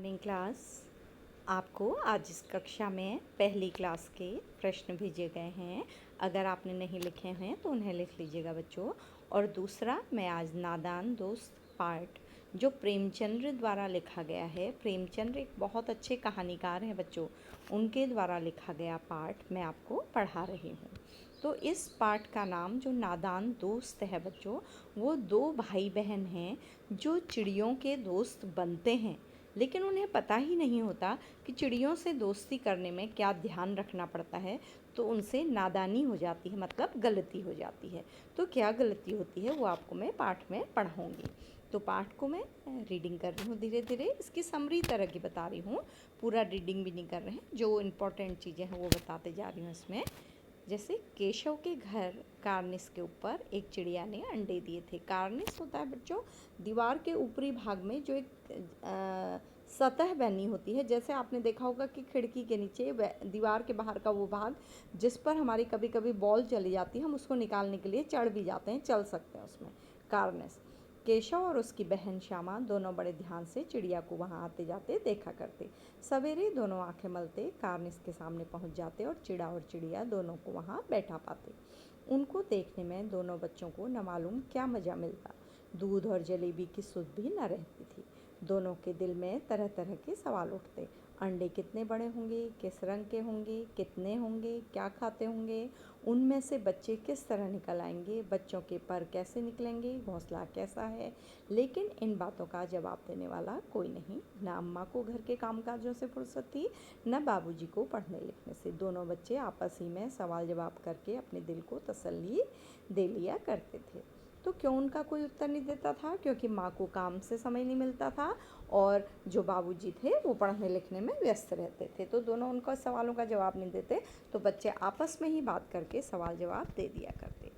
Morning class. आपको आज इस कक्षा में पहली क्लास के प्रश्न भेजे गए हैं। अगर आपने नहीं लिखे हैं तो उन्हें लिख लीजिएगा बच्चों। और दूसरा, मैं आज नादान दोस्त पार्ट जो प्रेमचंद्र द्वारा लिखा गया है, प्रेमचंद्र एक बहुत अच्छे कहानीकार हैं बच्चों, उनके द्वारा लिखा गया पार्ट मैं आपको पढ़ा रही हूँ। तो इस पाठ का नाम जो नादान दोस्त है बच्चों, वो दो भाई बहन हैं जो चिड़ियों के दोस्त बनते हैं, लेकिन उन्हें पता ही नहीं होता कि चिड़ियों से दोस्ती करने में क्या ध्यान रखना पड़ता है। तो उनसे नादानी हो जाती है, मतलब गलती हो जाती है। तो क्या गलती होती है वो आपको मैं पाठ में पढ़ाऊँगी। तो पाठ को मैं रीडिंग कर रही हूँ धीरे धीरे, इसकी समरी तरह की बता रही हूँ, पूरा रीडिंग भी नहीं कर रहे हैं, जो इम्पोर्टेंट चीज़ें हैं वो बताते जा रही हूँ इसमें। जैसे केशव के घर कार्निस के ऊपर एक चिड़िया ने अंडे दिए थे। कार्निस होता है बच्चों दीवार के ऊपरी भाग में जो एक सतह बनी होती है। जैसे आपने देखा होगा कि खिड़की के नीचे दीवार के बाहर का वो भाग जिस पर हमारी कभी कभी बॉल चली जाती है, हम उसको निकालने के लिए चढ़ भी जाते हैं, चल सकते हैं उसमें। कार्निस केशव और उसकी बहन श्यामा दोनों बड़े ध्यान से चिड़िया को वहाँ आते जाते देखा करते। सवेरे दोनों आंखें मलते कार्निस के सामने पहुँच जाते और चिड़ा और चिड़िया दोनों को वहाँ बैठा पाते। उनको देखने में दोनों बच्चों को न मालूम क्या मज़ा मिलता। दूध और जलेबी की सुध भी न रहती थी। दोनों के दिल में तरह तरह के सवाल उठते। अंडे कितने बड़े होंगे, किस रंग के होंगे, कितने होंगे, क्या खाते होंगे, उनमें से बच्चे किस तरह निकल आएंगे, बच्चों के पर कैसे निकलेंगे, घोंसला कैसा है। लेकिन इन बातों का जवाब देने वाला कोई नहीं। न अम्मा को घर के कामकाजों से फुर्सत थी, न बाबूजी को पढ़ने लिखने से। दोनों बच्चे आपस ही में सवाल जवाब करके अपने दिल को तसल्ली दे लिया करते थे। तो क्यों उनका कोई उत्तर नहीं देता था? क्योंकि माँ को काम से समय नहीं मिलता था और जो बाबूजी थे वो पढ़ने लिखने में व्यस्त रहते थे। तो दोनों उनका सवालों का जवाब नहीं देते, तो बच्चे आपस में ही बात करके सवाल जवाब दे दिया करते।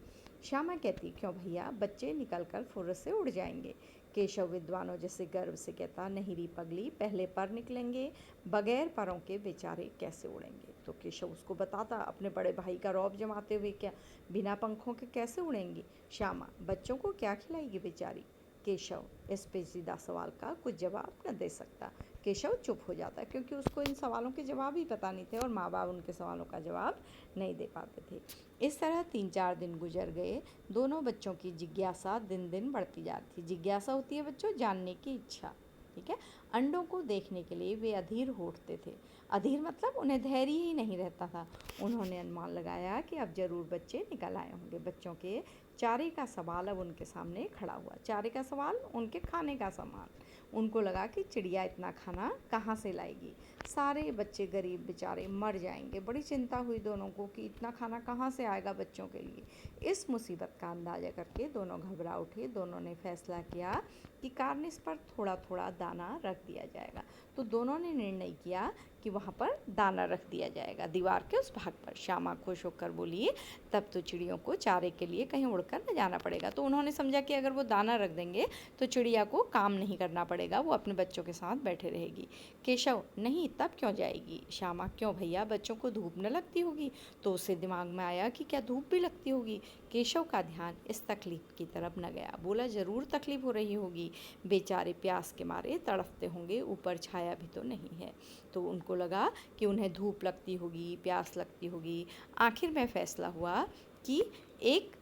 श्यामा कहती, क्यों भैया, बच्चे निकल कर फुर्र से उड़ जाएंगे। केशव विद्वानों जैसे गर्व से कहता, नहीं री पगली, पहले पर निकलेंगे, बगैर परों के बेचारे कैसे उड़ेंगे। तो केशव उसको बताता अपने बड़े भाई का रौब जमाते हुए, क्या बिना पंखों के कैसे उड़ेंगी। श्यामा, बच्चों को क्या खिलाएगी बेचारी। केशव इस पेचीदा सवाल का कुछ जवाब न दे सकता। केशव चुप हो जाता क्योंकि उसको इन सवालों के जवाब ही पता नहीं थे और माँ बाप उनके सवालों का जवाब नहीं दे पाते थे। इस तरह 3-4 दिन गुजर गए। दोनों बच्चों की जिज्ञासा दिन दिन बढ़ती जाती थी। जिज्ञासा होती है बच्चों जानने की इच्छा, ठीक है। अंडों को देखने के लिए वे अधीर हो उठते थे। अधीर मतलब उन्हें धैर्य ही नहीं रहता था। उन्होंने अनुमान लगाया कि अब जरूर बच्चे निकल आए होंगे। बच्चों के चारे का सवाल अब उनके सामने खड़ा हुआ। चारे का सवाल, उनके खाने का सामान। उनको लगा कि चिड़िया इतना खाना कहाँ से लाएगी, सारे बच्चे गरीब बेचारे मर जाएंगे। बड़ी चिंता हुई दोनों को कि इतना खाना कहाँ से आएगा बच्चों के लिए। इस मुसीबत का अंदाज़ा करके दोनों घबरा उठे। दोनों ने फैसला किया कि कार्निस पर थोड़ा थोड़ा दाना रख दिया जाएगा। तो दोनों ने निर्णय किया कि वहाँ पर दाना रख दिया जाएगा, दीवार के उस भाग पर। श्यामा खुश होकर बोली, तब तो चिड़ियों को चारे के लिए कहीं उड़कर न जाना पड़ेगा। तो उन्होंने समझा कि अगर वो दाना रख देंगे तो चिड़िया को काम नहीं करना पड़ेगा, वो अपने बच्चों के साथ बैठे रहेगी। केशव, नहीं, तब क्यों जाएगी। श्यामा, क्यों भैया, बच्चों को धूप न लगती होगी। तो उसे दिमाग में आया कि क्या धूप भी लगती होगी। केशव का ध्यान इस तकलीफ की तरफ न गया। बोला, ज़रूर तकलीफ हो रही होगी, बेचारे प्यास के मारे तड़फते होंगे, ऊपर छाया भी तो नहीं है। तो उनको लगा कि उन्हें धूप लगती होगी, प्यास लगती होगी। आखिर में फैसला हुआ कि एक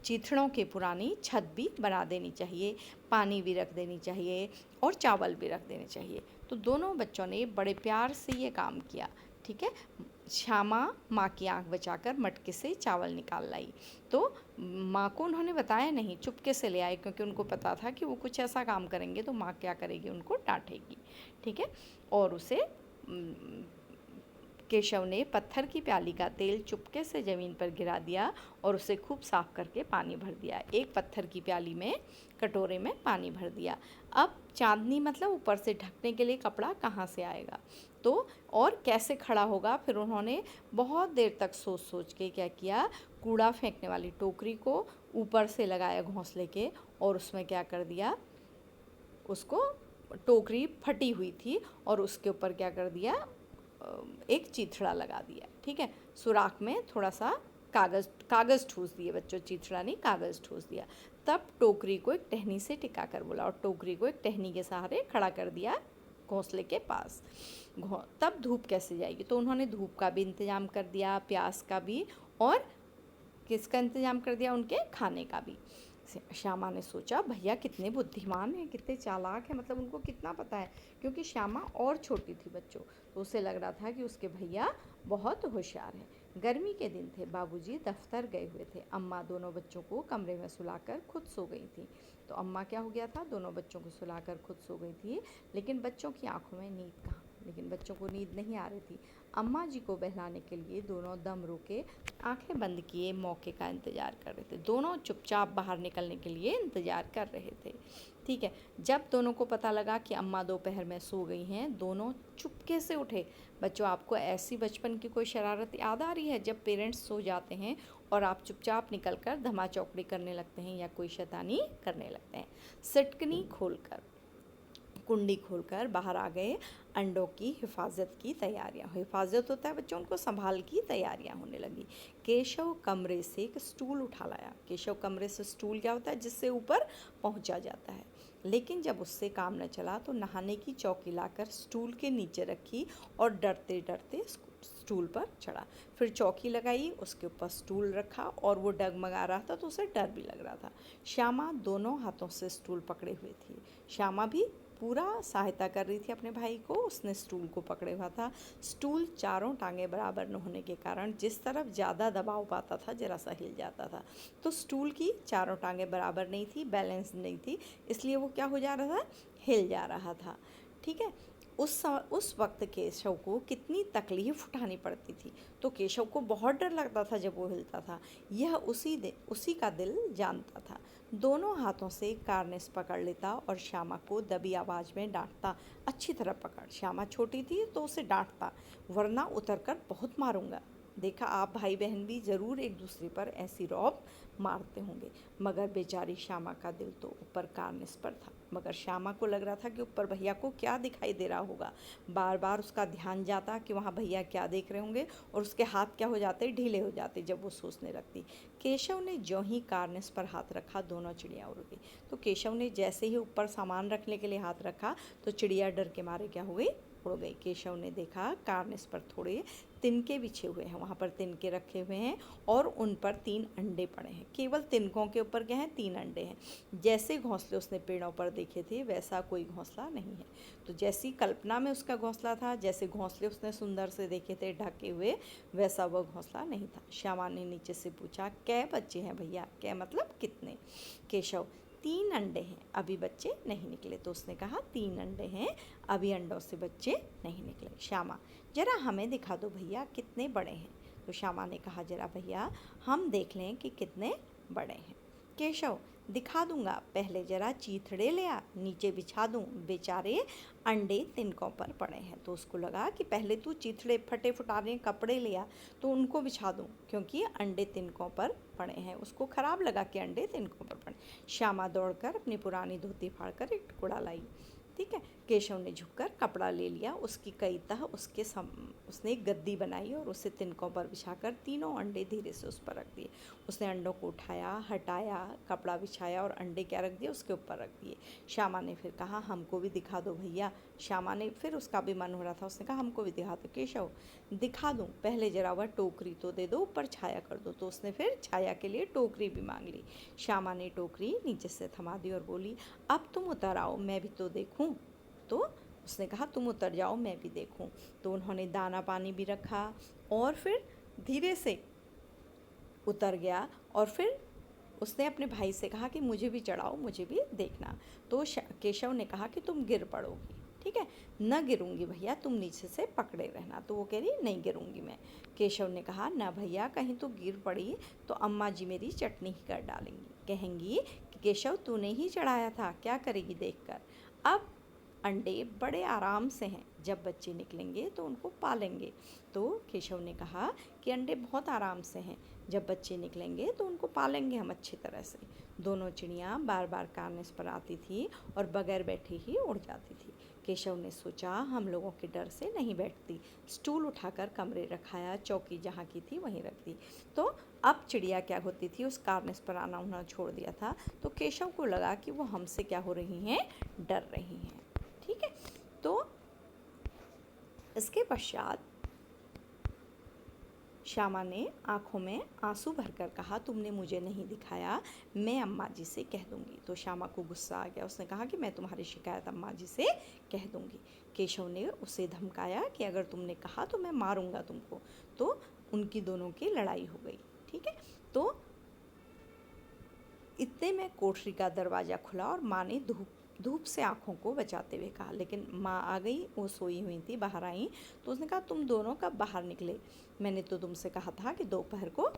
चीथड़ों की पुरानी छत भी बना देनी चाहिए, पानी भी रख देनी चाहिए और चावल भी रख देने चाहिए। तो दोनों बच्चों ने बड़े प्यार से ये काम किया, ठीक है। श्यामा माँ की आंख बचाकर मटके से चावल निकाल लाई। तो माँ को उन्होंने बताया नहीं, चुपके से ले आए, क्योंकि उनको पता था कि वो कुछ ऐसा काम करेंगे तो माँ क्या करेगी, उनको डांटेगी, ठीक है। और उसे केशव ने पत्थर की प्याली का तेल चुपके से ज़मीन पर गिरा दिया और उसे खूब साफ करके पानी भर दिया। एक पत्थर की प्याली में कटोरे में पानी भर दिया। अब चांदनी मतलब ऊपर से ढकने के लिए कपड़ा कहाँ से आएगा, तो और कैसे खड़ा होगा। फिर उन्होंने बहुत देर तक सोच सोच के क्या किया, कूड़ा फेंकने वाली टोकरी को ऊपर से लगाया घोंसले के और उसमें क्या कर दिया, उसको, टोकरी फटी हुई थी और उसके ऊपर क्या कर दिया, एक चीथड़ा लगा दिया, ठीक है। सुराख में थोड़ा सा कागज़ ठूस दिए बच्चों, चीथड़ा नहीं, कागज़ ठूस दिया। तब टोकरी को एक टहनी से टिका कर बोला और टोकरी को एक टहनी के सहारे खड़ा कर दिया घोंसले के पास। तब धूप कैसे जाएगी, तो उन्होंने धूप का भी इंतज़ाम कर दिया, प्यास का भी, और किसका इंतज़ाम कर दिया, उनके खाने का भी। श्यामा ने सोचा भैया कितने बुद्धिमान हैं, कितने चालाक हैं, मतलब उनको कितना पता है, क्योंकि श्यामा और छोटी थी बच्चों, तो उसे लग रहा था कि उसके भैया बहुत होशियार हैं। गर्मी के दिन थे, बाबूजी दफ्तर गए हुए थे, अम्मा दोनों बच्चों को कमरे में सुलाकर खुद सो गई थी। तो अम्मा क्या हो गया था, दोनों बच्चों को सुलाकर खुद सो गई थी, लेकिन बच्चों की आंखों में नींद कहाँ, लेकिन बच्चों को नींद नहीं आ रही थी। अम्मा जी को बहलाने के लिए दोनों दम रुके, आंखें बंद किए मौके का इंतज़ार कर रहे थे। दोनों चुपचाप बाहर निकलने के लिए इंतज़ार कर रहे थे। ठीक है, जब दोनों को पता लगा कि अम्मा दोपहर में सो गई हैं, दोनों चुपके से उठे। बच्चों, आपको ऐसी बचपन की कोई शरारत याद आ रही है जब पेरेंट्स सो जाते हैं और आप चुपचाप निकल कर धमा चौकड़ी करने लगते हैं या कोई शैतानी करने लगते हैं? सिटकनी खोलकर, कुंडी खोलकर बाहर आ गए। अंडों की हिफाजत की तैयारियां, हिफाजत होता है बच्चों, उनको संभाल की तैयारियां होने लगी। केशव कमरे से एक स्टूल उठा लाया। केशव कमरे से स्टूल क्या होता है, जिससे ऊपर पहुंचा जाता है। लेकिन जब उससे काम न चला तो नहाने की चौकी लाकर स्टूल के नीचे रखी और डरते डरते स्टूल पर चढ़ा। फिर चौकी लगाई, उसके ऊपर स्टूल रखा और वो डगमगा रहा था तो उसे डर भी लग रहा था। श्यामा दोनों हाथों से स्टूल पकड़े हुए थी। श्यामा भी पूरा सहायता कर रही थी अपने भाई को, उसने स्टूल को पकड़े हुआ था। स्टूल चारों टांगें बराबर न होने के कारण जिस तरफ ज़्यादा दबाव पाता था जरा सा हिल जाता था। तो स्टूल की चारों टांगें बराबर नहीं थी, बैलेंस नहीं थी, इसलिए वो क्या हो जा रहा था, हिल जा रहा था। ठीक है, उस वक्त केशव को कितनी तकलीफ़ उठानी पड़ती थी, तो केशव को बहुत डर लगता था जब वो हिलता था। यह उसी का दिल जानता था। दोनों हाथों से कार्निस पकड़ लेता और श्यामा को दबी आवाज़ में डांटता, अच्छी तरह पकड़। श्यामा छोटी थी तो उसे डांटता, वरना उतर कर बहुत मारूंगा। देखा, आप भाई बहन भी ज़रूर एक दूसरे पर ऐसी रौब मारते होंगे। मगर बेचारी श्यामा का दिल तो ऊपर कार्निस पर था। मगर श्यामा को लग रहा था कि ऊपर भैया को क्या दिखाई दे रहा होगा। बार बार उसका ध्यान जाता कि वहाँ भैया क्या देख रहे होंगे, और उसके हाथ क्या हो जाते, ढीले हो जाते जब वो सोचने लगती। केशव ने ज्यों ही कार्निस पर हाथ रखा, दोनों चिड़िया उड़ गई। तो केशव ने जैसे ही ऊपर सामान रखने के लिए हाथ रखा तो चिड़िया डर के मारे क्या हो गई, उड़ गई। केशव ने देखा कार्निस पर थोड़े तिनके बिछे हुए हैं, वहाँ पर तिनके रखे हुए हैं और उन पर 3 अंडे पड़े हैं। केवल तिनकों के ऊपर क्या है, 3 अंडे हैं। जैसे घोंसले उसने पेड़ों पर देखे थे वैसा कोई घोंसला नहीं है। तो जैसी कल्पना में उसका घोंसला था, जैसे घोंसले उसने सुंदर से देखे थे ढके हुए, वैसा वह घोंसला नहीं था। श्यामा ने नीचे से पूछा, कै बच्चे हैं भैया? कै मतलब कितने? केशव, 3 अंडे हैं, अभी बच्चे नहीं निकले। तो उसने कहा 3 अंडे हैं, अभी अंडों से बच्चे नहीं निकले। श्यामा, जरा हमें दिखा दो भैया कितने बड़े हैं। तो श्यामा ने कहा, जरा भैया हम देख लें कि कितने बड़े हैं। केशव, दिखा दूंगा, पहले जरा चीथड़े ले आ, नीचे बिछा दूं, बेचारे अंडे तिनकों पर पड़े हैं। तो उसको लगा कि पहले तू चीथड़े फटे फुटाने कपड़े ले आ तो उनको बिछा दूं, क्योंकि अंडे तिनकों पर पड़े हैं। उसको खराब लगा कि अंडे तिनकों पर पड़े। श्यामा दौड़कर अपनी पुरानी धोती फाड़कर एक टुकड़ा लाई। ठीक है, केशव ने झुककर कपड़ा ले लिया, उसकी कई तह उसने एक गद्दी बनाई और उसे तिनकों पर बिछाकर तीनों अंडे धीरे से उस पर रख दिए। उसने अंडों को उठाया, हटाया, कपड़ा बिछाया और अंडे क्या रख दिए, उसके ऊपर रख दिए। श्यामा ने फिर कहा, हमको भी दिखा दो भैया। श्यामा ने फिर, उसका भी मन हो रहा था, उसने कहा हमको भी दिखा दो। केशव, दिखा दूँ, पहले जरा वह टोकरी तो दे दो, ऊपर छाया कर दो। तो उसने फिर छाया के लिए टोकरी भी मांग ली। श्यामा ने टोकरी नीचे से थमा दी और बोली, अब तुम उतर आओ, मैं भी तो देखूं। तो उसने कहा, तुम उतर जाओ, मैं भी देखूं। तो उन्होंने दाना पानी भी रखा और फिर धीरे से उतर गया और फिर उसने अपने भाई से कहा कि मुझे भी चढ़ाओ, मुझे भी देखना। तो केशव ने कहा कि तुम गिर पड़ोगी। ठीक है, न गिरूंगी भैया, तुम नीचे से पकड़े रहना। तो वो कह रही, नहीं गिरूंगी मैं। केशव ने कहा, ना भैया, कहीं तो गिर पड़ी तो अम्मा जी मेरी चटनी ही कर डालेंगी, कहेंगी कि केशव तूने ही चढ़ाया था, क्या करेगी देखकर। अब अंडे बड़े आराम से हैं, जब बच्चे निकलेंगे तो उनको पालेंगे। तो केशव ने कहा कि अंडे बहुत आराम से हैं, जब बच्चे निकलेंगे तो उनको पालेंगे हम अच्छी तरह से। दोनों चिड़ियाँ बार बार कार्निस पर आती थी और बगैर बैठे ही उड़ जाती थी। केशव ने सोचा, हम लोगों के डर से नहीं बैठती। स्टूल उठाकर कमरे रखाया, चौकी जहाँ की थी वहीं रख दी। तो अब चिड़िया क्या होती थी, उस कार्निस पर आना उना छोड़ दिया था। तो केशव को लगा कि वो हमसे क्या हो रही हैं, डर रही हैं। ठीक है, तो इसके पश्चात श्यामा ने आंखों में आंसू भरकर कहा, तुमने मुझे नहीं दिखाया, मैं अम्मा जी से कह दूंगी। तो श्यामा को गुस्सा आ गया, उसने कहा कि मैं तुम्हारी शिकायत अम्मा जी से कह दूंगी। केशव ने उसे धमकाया कि अगर तुमने कहा तो मैं मारूंगा तुमको। तो उनकी दोनों की लड़ाई हो गई। ठीक है, तो इतने में कोठरी का दरवाज़ा खुला और माँ ने धूप से आँखों को बचाते हुए कहा, लेकिन माँ आ गई, वो सोई हुई थी, बाहर आई। तो उसने कहा, तुम दोनों कब बाहर निकले? मैंने तो तुमसे कहा था कि दोपहर को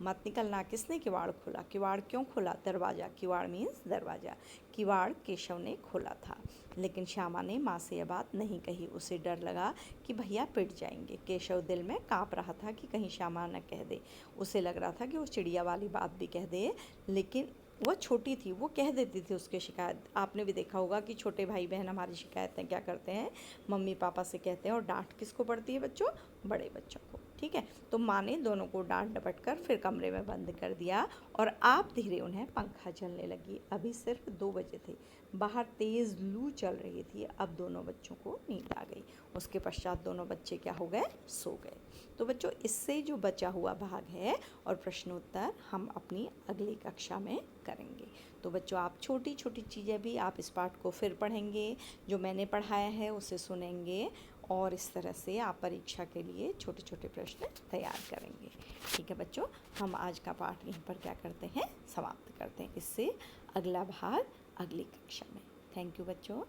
मत निकलना। किसने किवाड़ खोला? किवाड़ क्यों खोला? दरवाज़ा, किवाड़ मीन्स दरवाज़ा। किवाड़ केशव ने खोला था, लेकिन श्यामा ने माँ से यह बात नहीं कही। उसे डर लगा कि भैया पिट जाएंगे। केशव दिल में काँप रहा था कि कहीं श्यामा न कह दे। उसे लग रहा था कि वो चिड़िया वाली बात भी कह दे, लेकिन वह छोटी थी, वो कह देती थी उसकी शिकायत। आपने भी देखा होगा कि छोटे भाई बहन हमारी शिकायतें क्या करते हैं, मम्मी पापा से कहते हैं, और डांट किसको पड़ती है बच्चों? बड़े बच्चों को। ठीक है, तो माँ ने दोनों को डांट डपट कर फिर कमरे में बंद कर दिया और आप धीरे उन्हें पंखा चलने लगी। अभी सिर्फ 2 बजे थे, बाहर तेज़ लू चल रही थी। अब दोनों बच्चों को नींद आ गई। उसके पश्चात दोनों बच्चे क्या हो गए? सो गए। तो बच्चों, इससे जो बचा हुआ भाग है और प्रश्नोत्तर हम अपनी अगली कक्षा में करेंगे। तो बच्चों, आप छोटी छोटी चीज़ें भी आप इस पाठ को फिर पढ़ेंगे, जो मैंने पढ़ाया है उसे सुनेंगे, और इस तरह से आप परीक्षा के लिए छोटे छोटे प्रश्न तैयार करेंगे। ठीक है बच्चों, हम आज का पाठ यहीं पर क्या करते हैं? समाप्त करते हैं। इससे अगला भाग अगली कक्षा में। थैंक यू बच्चों।